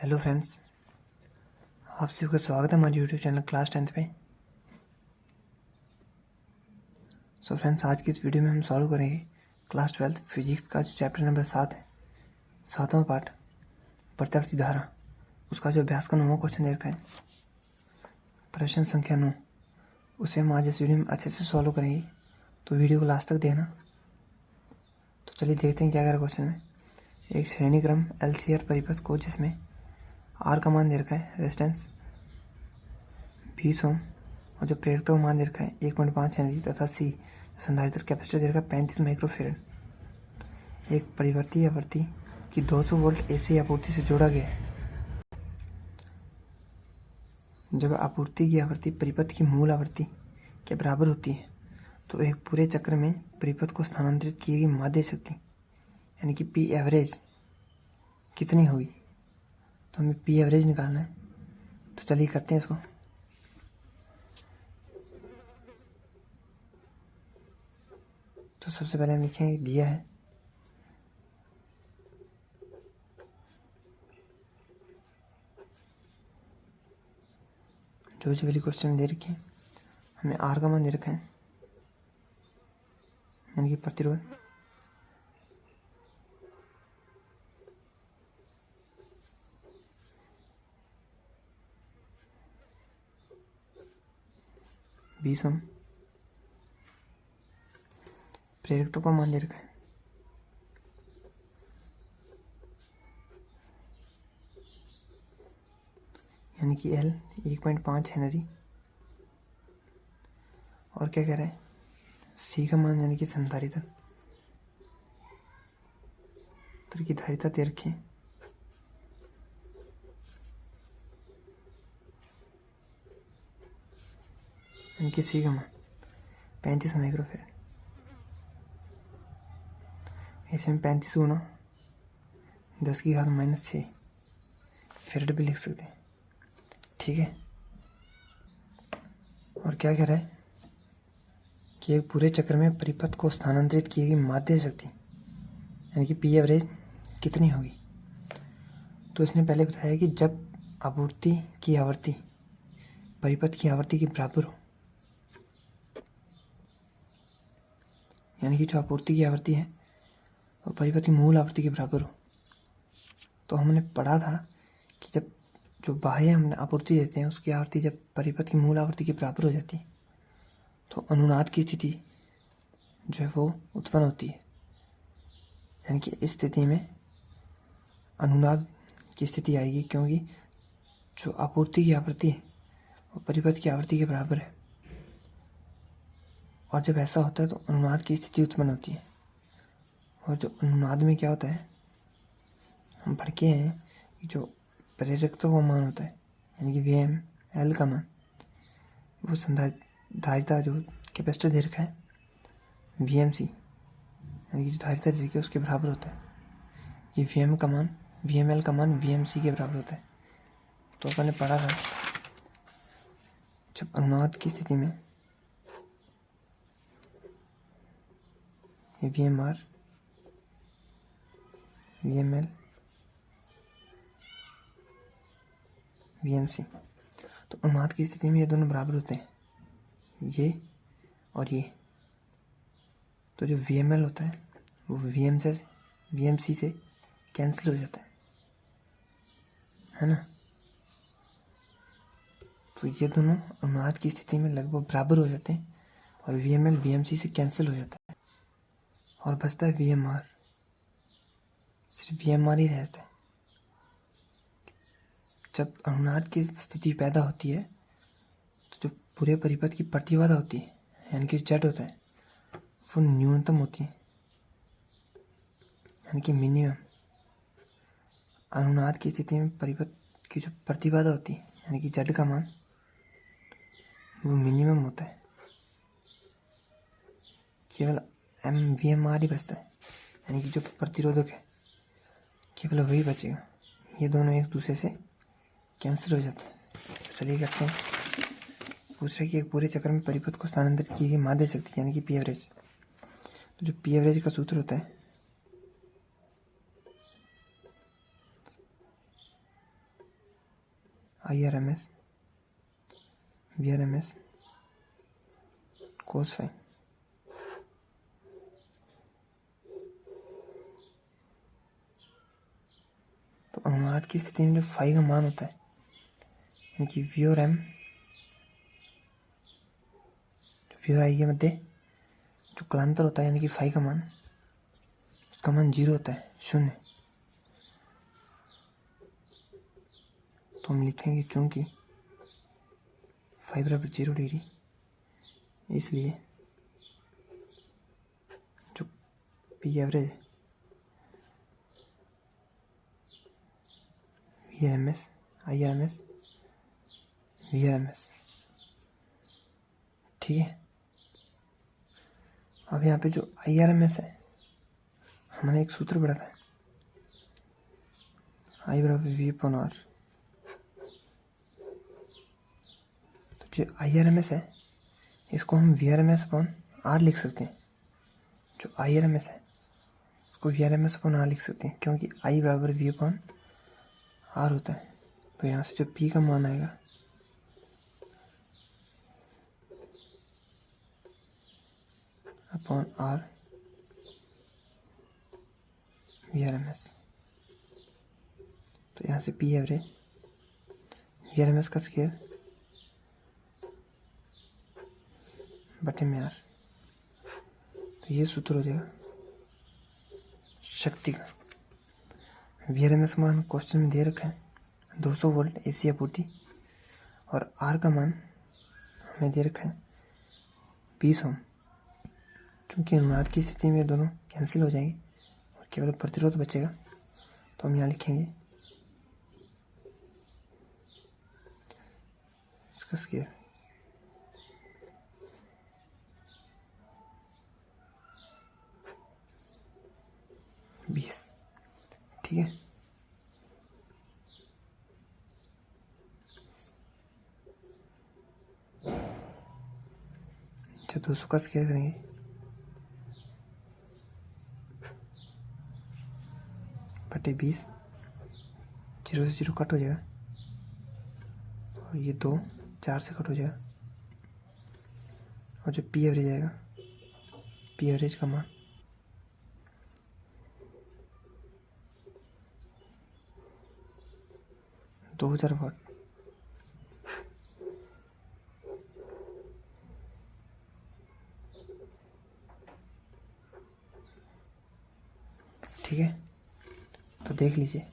Hello friends, आप सभी का स्वागत है हमारे यूट्यूब चैनल क्लास 10th पे। सो फ्रेंड्स, आज की इस वीडियो में हम सॉल्व करेंगे क्लास 12 फिजिक्स का जो चैप्टर नंबर 7 है, 7वां पार्ट प्रत्यक्ष धारा। उसका जो अभ्यास का 9वां क्वेश्चन दे रखा है, प्रश्न संख्या 9, उसे हम आज इस वीडियो में अच्छे से सॉल्व करेंगे। तो वीडियो को लास्ट तक देखना। तो चलिए देखते हैं क्या कह रहा है क्वेश्चन में। एक श्रेणी क्रम LCR परिपथ को जिसमें R का मान दे रखा है, रेजिस्टेंस 20 ओम, और जो प्रेरकत्व मान दे रखा है 1.5 हेनरी, तथा C संधारित्र कैपेसिटर दे रखा है 35 माइक्रोफेरेड, एक परिवर्ती आवृत्ति की 200 वोल्ट AC आपूर्ति से जोड़ा गया है। जब आपूर्ति की आवृत्ति परिपथ की मूल आवृत्ति के बराबर होती है तो एक पूरे चक्र में परिपथ को स्थानांतरित की गई माध्य शक्ति यानी कि P एवरेज कितनी होगी। तो हमें P एवरेज निकालना है। तो चलिए करते हैं इसको। तो सबसे पहले हम लिखेंगे दिया है जो वाली क्वेश्चन दे रखी है, हमें R का मान दे रखा है यानी कि प्रतिरोध, बीस ओम, प्रेरकत्व का मान दे रखा है यानी कि L 1.5 हेनरी, और क्या कह रहा है C का मान यानी कि संधारित्र की धारिता दे रखी है यानी कि C का मान 35 माइक्रोफेरेड। ऐसे हम 35 गुना 10⁻⁻6 फेरेड भी लिख सकते हैं, ठीक है। और क्या कह रहा है कि एक पूरे चक्र में परिपथ को स्थानांतरित की गई माध्य शक्ति यानी कि P एवरेज कितनी होगी। तो इसने पहले बताया कि जब आपूर्ति की आवृत्ति परिपथ की आवृत्ति के बराबर हो, यानी कि जो आपूर्ति की आवृत्ति है वो परिपथ की मूल आवृत्ति के बराबर हो। तो हमने पढ़ा था कि जब जो बाह्य हमने आपूर्ति देते हैं उसकी आवृत्ति जब परिपथ की मूल आवृत्ति के बराबर हो जाती है तो अनुनाद की स्थिति जो है वो उत्पन्न होती है, यानी कि इस स्थिति में अनुनाद की स्थिति आएगी, क्योंकि जो आपूर्ति की आवृत्ति है वो परिपथ की आवृत्ति के बराबर है। और जब ऐसा होता है तो अनुनाद की स्थिति उत्पन्न होती है। और जो अनुनाद में क्या होता है, हम पढ़ के हैं कि जो प्रेरकत्व का मान होता है यानी कि Vm L का मान, वो संधारिता जो कैपेसिटर दे रखा है VMC यानी कि जो धारिता दे रखी है उसके बराबर होता है। ये Vm का मान VmL का मान VMC के बराबर होता है। तो अपन ने पढ़ा था जब अनुनाद की स्थिति में ये VMR VML VMC, तो अनुनाद की स्थिति में ये दोनों बराबर होते हैं, ये और ये। तो जो VML होता है वो VMC से कैंसिल हो जाता है ना। तो ये दोनों अनुनाद की स्थिति में लगभग बराबर हो जाते हैं और VML VMC से कैंसिल हो जाता है और बचता है VMR। सिर्फ VMR ही रहता है। जब अनुनाद की स्थिति पैदा होती है तो जो पूरे परिपथ की प्रतिबाधा होती है यानी कि Z होता है वो न्यूनतम होती है यानी कि मिनिमम। अनुनाद की स्थिति में परिपथ की जो प्रतिबाधा होती है यानी कि Z का मान वो मिनिमम होता है, केवल VMR ही बचता है यानी कि जो प्रतिरोधक है केवल वही बचेगा। ये दोनों एक दूसरे से कैंसिल हो जाते हैं। तो चलिए करते हैं। पूछ रहे कि एक पूरे चक्र में परिपथ को स्थानांतरित की गई माध्य शक्ति यानी कि P एवरेज। तो जो P एवरेज का सूत्र होता है IRMS VRMS cos फाई। तो अनुनाद की स्थिति में जो फाई का मान होता है यानी कि V और M, V और I के मध्य जो कलांतर होता है यानी कि फाई का मान, उसका मान 0 होता है, 0। तो हम लिखेंगे चूंकि फाई बराबर 0 डिग्री, इसलिए जो P average VRMS IRMS VRMS, ठीक है। अब यहाँ पे जो IRMS है, हमने एक सूत्र पढ़ा था, I बराबर V/R। तो जो IRMS है इसको हम VRMS/R लिख सकते हैं। जो IRMS है उसको VRMS/R लिख सकते हैं क्योंकि I बराबर V/R होता है। तो यहाँ से जो P का मान आएगा अपॉन R VRMS। तो यहाँ से P एवरेज VRMS का स्केयर बटे में R। तो ये सूत्र हो जाएगा शक्ति का। VRMS मान क्वेश्चन में दे रखा है 200 वोल्ट AC आपूर्ति, और R का मान हमें दे रखा है 20 ओम। चूँकि अनुनाद की स्थिति में दोनों कैंसिल हो जाएंगे और केवल प्रतिरोध बचेगा, तो हम यहाँ लिखेंगे इसका स्केयर बीस, ठीक है। जब 200 का स्केयर करेंगे बटे 20, 0 से 0 कट हो जाएगा और ये 2 4 से कट हो जाएगा, और जो P एवरेज आएगा, P एवरेज का मान 2000 वाट। ठीक है, तो देख लीजिए